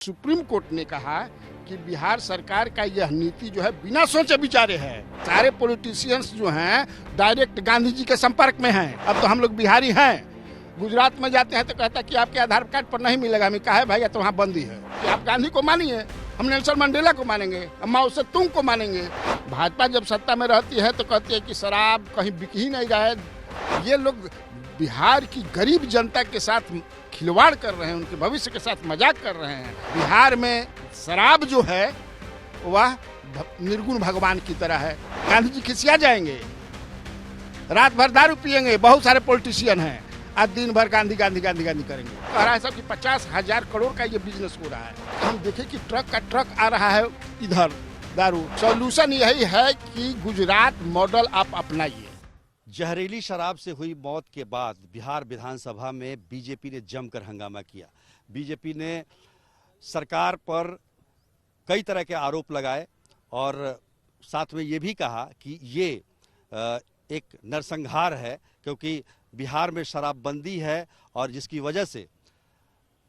Supreme court ने कहा कि बिहार सरकार का यह नीति जो है बिना सोचे विचारे है। सारे पॉलिटिशियंस जो हैं डायरेक्ट गांधी जी के संपर्क में हैं। अब तो हम लोग बिहारी हैं, गुजरात में जाते हैं तो कहता है कि आपके आधार कार्ड पर नहीं मिलेगा। हमें कहा है भाई तो वहाँ बंदी है कि आप गांधी को मानिए, हम नेल्सन मंडेला को मानेंगे, हम माओ से तुंग को मानेंगे। भाजपा जब सत्ता में रहती है तो कहती है कि शराब कहीं बिक ही नहीं रहा है। ये लोग बिहार की गरीब जनता के साथ खिलवाड़ कर रहे हैं, उनके भविष्य के साथ मजाक कर रहे हैं। बिहार में शराब जो है वह निर्गुण भगवान की तरह है। गांधी जी खिसिया जाएंगे, रात भर दारू पिएंगे। बहुत सारे पॉलिटिशियन हैं आज दिन भर गांधी गांधी गांधी गांधी करेंगे। कह रहा है सब कि 50,000 करोड़ का ये बिजनेस हो रहा है। हम देखें कि ट्रक का ट्रक आ रहा है इधर दारू। सॉल्यूशन यही है कि गुजरात मॉडल आप अपनाइए। जहरीली शराब से हुई मौत के बाद बिहार विधानसभा में बीजेपी ने जमकर हंगामा किया। बीजेपी ने सरकार पर कई तरह के आरोप लगाए और साथ में ये भी कहा कि ये एक नरसंहार है, क्योंकि बिहार में शराबबंदी है और जिसकी वजह से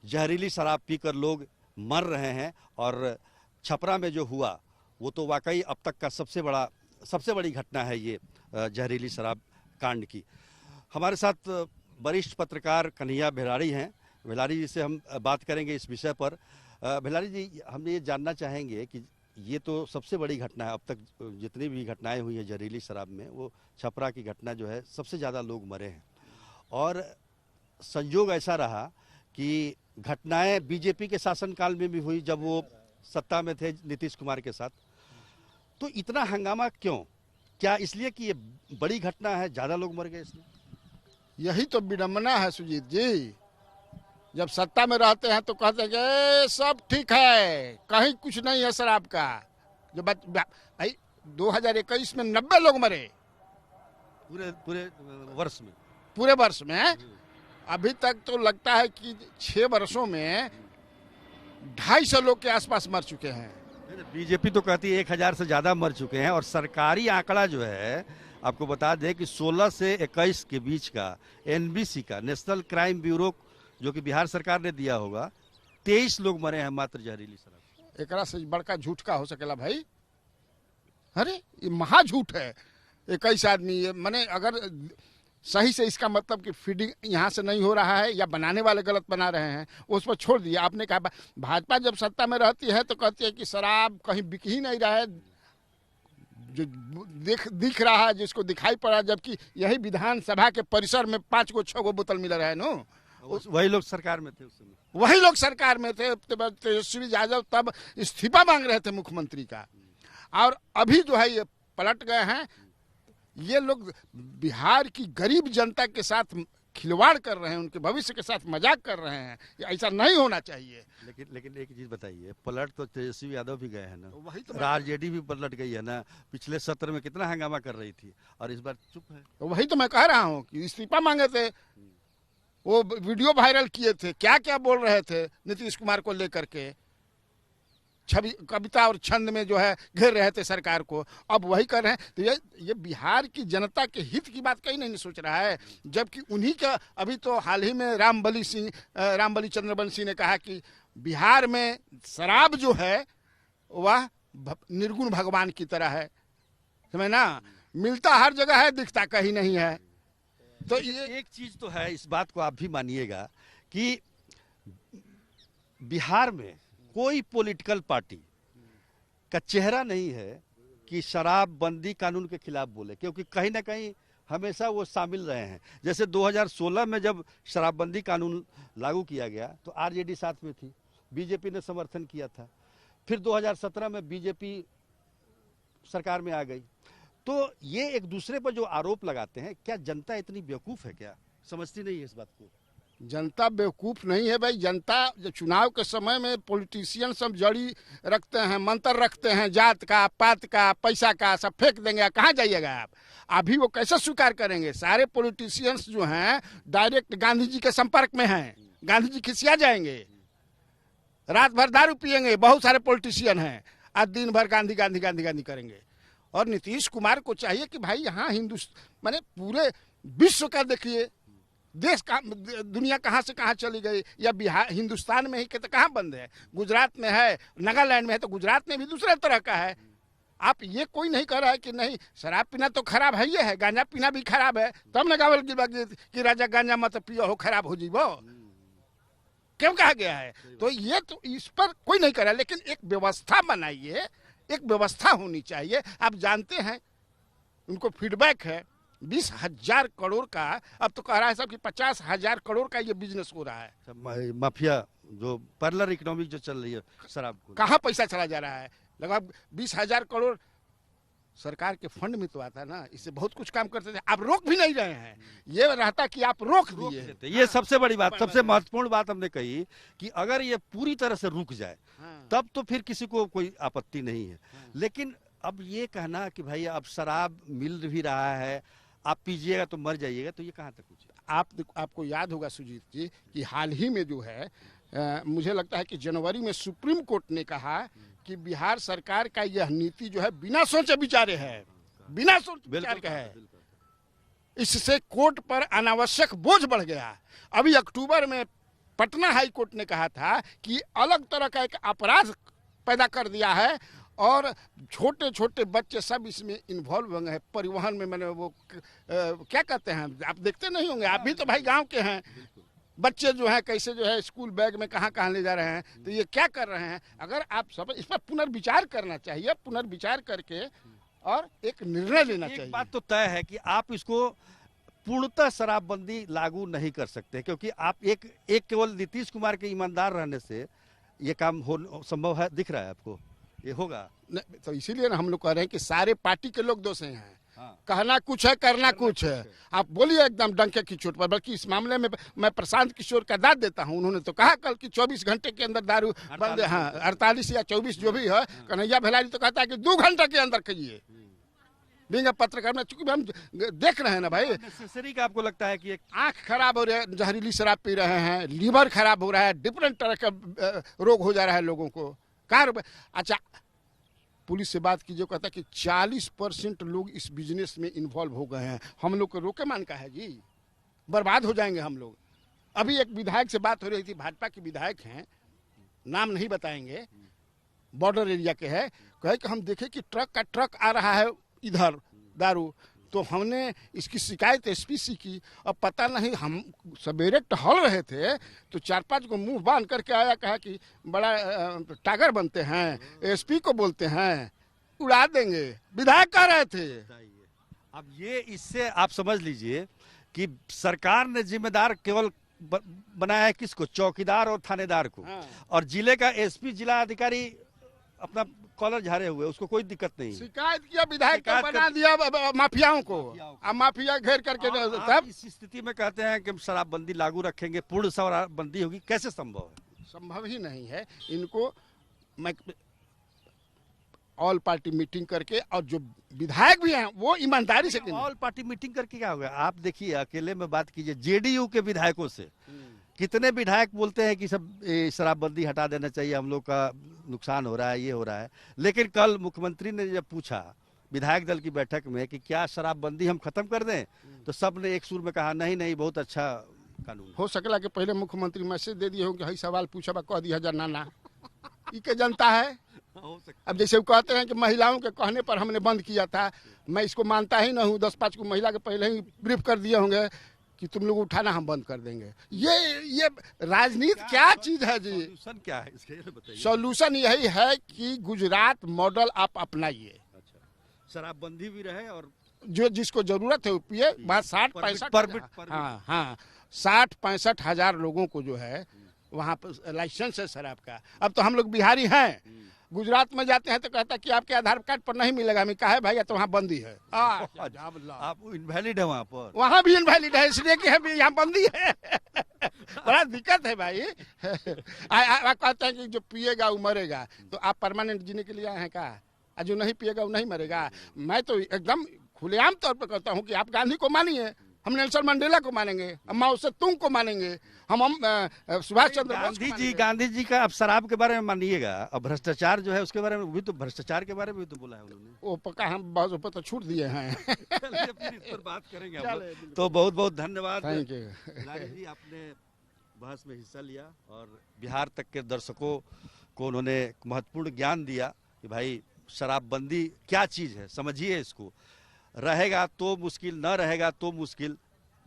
जहरीली शराब पीकर लोग मर रहे हैं। और छपरा में जो हुआ वो तो वाकई अब तक का सबसे बड़ी घटना है ये जहरीली शराब कांड की। हमारे साथ वरिष्ठ पत्रकार कन्हैया भेलारी हैं। भेलारी जी से हम बात करेंगे इस विषय पर। भेलारी जी, हम ये जानना चाहेंगे कि ये तो सबसे बड़ी घटना है, अब तक जितनी भी घटनाएं हुई हैं जहरीली शराब में, वो छपरा की घटना जो है सबसे ज़्यादा लोग मरे हैं। और संयोग ऐसा रहा कि घटनाएं बीजेपी के शासनकाल में भी हुई जब वो सत्ता में थे नीतीश कुमार के साथ। तो इतना हंगामा क्यों? क्या इसलिए कि ये बड़ी घटना है, ज़्यादा लोग मर गए इसलिए? यही तो विडम्बना है सुजीत जी। जब सत्ता में रहते हैं तो कहते हैं कि सब ठीक है, कहीं कुछ नहीं है शराब का। जो भाई 2021 में 90 लोग मरे पूरे वर्ष में। अभी तक तो लगता है कि 6 वर्षों में 250 लोग के आसपास मर चुके हैं। बीजेपी तो कहती है 1000 से ज्यादा मर चुके हैं। और सरकारी आंकड़ा जो है, आपको बता दें कि 16 से 21 के बीच का एनबीसी का, नेशनल क्राइम ब्यूरो, जो कि बिहार सरकार ने दिया होगा, 23 लोग मरे हैं मात्र जहरीली शराब। एकरा से बड़का झूठ का हो सकेला भाई? अरे ये महा झूठ है। 21 आदमी, ये माने अगर सही से इसका मतलब कि फीडिंग यहाँ से नहीं हो रहा है या बनाने वाले गलत बना रहे हैं, उस पर छोड़ दिया। आपने कहा भाजपा जब सत्ता में रहती है तो कहती है कि शराब कहीं बिक ही नहीं रहा है, जो दिख रहा है, जिसको दिखाई पड़ा, जबकि यही विधानसभा के परिसर में 5 गो 6 गो बोतल मिल रहा है। नो, वही लोग सरकार में थे उस समय। वही लोग सरकार में थे। तेजस्वी यादव तब इस्तीफा मांग रहे थे मुख्यमंत्री का, और अभी जो है ये पलट गए हैं। ये लोग बिहार की गरीब जनता के साथ खिलवाड़ कर रहे हैं, उनके भविष्य के साथ मजाक कर रहे हैं। ऐसा नहीं होना चाहिए। लेकिन एक चीज बताइए, पलट तो तेजस्वी यादव भी गए हैं ना, वही तो आरजेडी भी पलट गई है ना। पिछले सत्र में कितना हंगामा कर रही थी और इस बार चुप है। वही तो मैं कह रहा हूँ कि इस्तीफा मांगे थे, वो वीडियो वायरल किए थे, क्या क्या बोल रहे थे नीतीश कुमार को लेकर के, छवि कविता और छंद में जो है घेर रहे थे सरकार को। अब वही कर रहे हैं। तो ये बिहार की जनता के हित की बात कहीं नहीं सोच रहा है। जबकि उन्हीं का अभी तो हाल ही में रामबली चंद्रवंशी ने कहा कि बिहार में शराब जो है वह निर्गुण भगवान की तरह है। समझ ना, मिलता हर जगह है, दिखता कहीं नहीं है। तो ये एक चीज तो है, इस बात को आप भी मानिएगा कि बिहार में कोई पॉलिटिकल पार्टी का चेहरा नहीं है कि शराबबंदी कानून के खिलाफ बोले, क्योंकि कहीं ना कहीं हमेशा वो शामिल रहे हैं। जैसे 2016 में जब शराबबंदी कानून लागू किया गया तो आरजेडी साथ में थी, बीजेपी ने समर्थन किया था। फिर 2017 में बीजेपी सरकार में आ गई। तो ये एक दूसरे पर जो आरोप लगाते हैं, क्या जनता इतनी बेवकूफ़ है? क्या समझती नहीं है इस बात को? जनता बेवकूफ़ नहीं है भाई। जनता जो चुनाव के समय में पॉलिटिशियन सब जड़ी रखते हैं, मंत्र रखते हैं, जात का, पात का, पैसा का, सब फेंक देंगे। कहाँ जाइएगा आप? अभी वो कैसे स्वीकार करेंगे? सारे पॉलिटिशियंस जो हैं डायरेक्ट गांधी जी के संपर्क में हैं। गांधी जी खिसिया जाएंगे, रात भर दारू पिएंगे। बहुत सारे पॉलिटिशियन हैं आज दिन भर गांधी गांधी गांधी गांधी करेंगे। और नीतीश कुमार को चाहिए कि भाई यहाँ हिंदुस्तान माने पूरे विश्व का देखिए देश का दुनिया कहाँ से कहाँ चली गई, या बिहार हिंदुस्तान में ही तो कहाँ बंद है, गुजरात में है, नागालैंड में है, तो गुजरात में भी दूसरे तरह का है। आप ये कोई नहीं कह रहा है कि नहीं शराब पीना तो खराब है, ये है गांजा पीना भी खराब है, तब न गावल कि राजा गांजा मत पियो हो खराब हो जीवो, क्यों कहा गया है? तो ये तो इस पर कोई नहीं कर रहा, लेकिन एक व्यवस्था बनाइए, एक व्यवस्था होनी चाहिए। आप जानते हैं उनको फीडबैक है 20,000 करोड़ का, अब तो कह रहा है सब कि 50,000 करोड़ का ये बिजनेस हो रहा है। माफिया जो पैरेलल इकोनॉमिक जो चल रही है शराब को, कहाँ पैसा चला जा रहा है? लगभग 20,000 करोड़ सरकार के फंड में तो आता ना, इससे बहुत कुछ काम करते थे, आप रोक भी नहीं रहे हैं। ये रहता कि आप रोक दिए। ये सबसे बड़ी बात, सबसे महत्वपूर्ण बात हमने कही कि अगर ये पूरी तरह से रुक जाए तब तो फिर किसी को कोई आपत्ति नहीं है। लेकिन अब ये कहना कि भाई अब शराब मिल भी रहा है, आप पीजिएगा तो मर जाइएगा, तो ये कहाँ तक कुछ? आपको याद होगा सुजीत जी कि हाल ही में जो है मुझे लगता है कि जनवरी में सुप्रीम कोर्ट ने कहा कि बिहार सरकार का यह नीति जो है बिना सोचे विचारे है, बिना सोच विचार का है। इससे कोर्ट पर अनावश्यक बोझ बढ़ गया। अभी अक्टूबर में पटना हाई कोर्ट ने कहा था कि अलग तरह का एक अपराध पैदा कर दिया है और छोटे छोटे बच्चे सब इसमें इन्वॉल्व होंगे। परिवहन में मैंने वो क्या कहते हैं, आप देखते नहीं होंगे, आप भी तो भाई गांव के हैं, बच्चे जो है कैसे जो है स्कूल बैग में कहाँ कहाँ ले जा रहे हैं, तो ये क्या कर रहे हैं? अगर आप सब इस पर पुनर्विचार करना चाहिए, पुनर्विचार करके और एक निर्णय लेना चाहिए। एक बात तो तय है कि आप इसको पूर्णतः शराबबंदी लागू नहीं कर सकते, क्योंकि आप एक केवल नीतीश कुमार के ईमानदार रहने से ये काम हो संभव है, दिख रहा है आपको ये होगा? तो इसीलिए ना हम लोग कह रहे हैं कि सारे पार्टी के लोग दोषी हैं। कहना कुछ है, करना कुछ है। आप बोलिए एकदम डंके की चोट पर। बल्कि इस मामले में मैं प्रशांत किशोर का दाद देता हूं। उन्होंने तो कहा कल कि 24 घंटे के अंदर दारू बंद, हाँ 48 या 24 जो भी है। कन्हैया भेलारी तो कहता है कि 2 घंटे के अंदर करिए। देंगे पत्रकार में, चूंकि हम देख रहे हैं ना भाई, नेसेसरी का आपको लगता है कि आंख खराब हो रही है, जहरीली शराब पी रहे हैं, लीवर खराब हो रहा है, डिफरेंट तरह का रोग हो जा रहा है लोगों को। अच्छा पुलिस से बात कीजिए, कहता है कि 40% लोग इस बिजनेस में इन्वॉल्व हो गए हैं। हम लोग को रोके मान का है जी, बर्बाद हो जाएंगे हम लोग। अभी एक विधायक से बात हो रही थी, भाजपा के विधायक हैं, नाम नहीं बताएंगे, बॉर्डर एरिया के हैं, कहे कि हम देखे कि ट्रक का ट्रक आ रहा है इधर दारू, तो हमने इसकी शिकायत एसपी की। अब पता नहीं, हम सवेरे टहल रहे थे तो 4-5 को मुंह बांध करके आया, कहा कि बड़ा टागर बनते हैं, एसपी को बोलते हैं उड़ा देंगे, विधायक कह रहे थे। अब ये इससे आप समझ लीजिए कि सरकार ने जिम्मेदार केवल बनाया है किसको? चौकीदार और थानेदार को। और जिले का एसपी जिला अधिकारी अपना कॉलर झाड़े हुए, उसको कोई दिक्कत नहीं। शिकायत किया, विधायक को बना दिया माफियाओं को। अब माफिया घेर करके तब इस स्थिति में कहते हैं कि शराबबंदी लागू रखेंगे, पूर्ण शराबबंदी होगी, कैसे संभव है? संभव ही नहीं है। इनको मैं ऑल पार्टी मीटिंग करके, और जो विधायक भी हैं वो ईमानदारी से। ऑल पार्टी मीटिंग करके क्या होगा? आप देखिए, अकेले में बात कीजिए, जेडीयू के विधायकों से कितने विधायक बोलते हैं कि सब शराबबंदी हटा देना चाहिए, हम लोग का नुकसान हो रहा है, ये हो रहा है। लेकिन कल मुख्यमंत्री ने जब पूछा विधायक दल की बैठक में कि क्या शराबबंदी हम खत्म कर दें, तो सब ने एक सुर में कहा नहीं नहीं, बहुत अच्छा कानून। हो सकला कि पहले मुख्यमंत्री मैसेज दे दिए होंगे, हई सवाल पूछा कह दिया हजार नाना के जनता है। अब जैसे वो कहते हैं कि महिलाओं के कहने पर हमने बंद किया था, मैं इसको मानता ही नहीं हूँ। 10-5 को महिला के पहले ही ब्रीफ कर दिए होंगे कि तुम लोग उठाना, हम बंद कर देंगे। ये राजनीति क्या चीज है जी? सॉल्यूशन क्या है इसके, बताइए। सॉल्यूशन यही है कि गुजरात मॉडल आप अपनाइए। अच्छा, शराबबंदी भी रहे और जो जिसको जरूरत है वो पिए। वहाँ 60-65 हाँ 60-65 हजार लोगों को जो है वहाँ पर लाइसेंस है शराब का। अब तो हम लोग बिहारी हैं, गुजरात में जाते हैं तो कहता है कि आपके आधार कार्ड पर नहीं मिलेगा। मैं कहा है भाई तो वहाँ बंदी है। आप इनवैलिड है वहाँ पर? वहाँ भी इनवैलिड है, इसलिए कि यहाँ बंदी है। बड़ा दिक्कत है भाई। कहते हैं कि जो पिएगा वो मरेगा, तो आप परमानेंट जीने के लिए आए हैं क्या? जो नहीं पिएगा वो नहीं मरेगा। मैं तो एकदम खुलेआम तौर पर कहता हूँ कि आप गांधी को मानिए, हम नेल्सन मंडेला को मानेंगे, हम माओ से तुंग को मानेंगे, हम सुभाष चंद्र बोस को मानेंगे। गांधी जी का अब शराब के बारे में मानिएगा, अब भ्रष्टाचार जो है उसके बारे में भी तो, भ्रष्टाचार के बारे में भी तो बोला है उन्होंने। वो पक्का हम बहुत ऊपर तो छूट दिए हैं। चलिए, फिर इस पर बात करेंगे हम लोग। तो बहुत बहुत धन्यवाद। थैंक यू लाली जी, आपने बहस में हिस्सा लिया और बिहार तक के दर्शकों को उन्होंने महत्वपूर्ण ज्ञान दिया कि भाई शराबबंदी क्या चीज़ है, समझिए इसको। रहेगा तो मुश्किल, न रहेगा तो मुश्किल,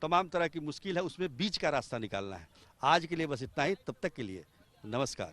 तमाम तरह की मुश्किल है, उसमें बीच का रास्ता निकालना है। आज के लिए बस इतना ही, तब तक के लिए नमस्कार।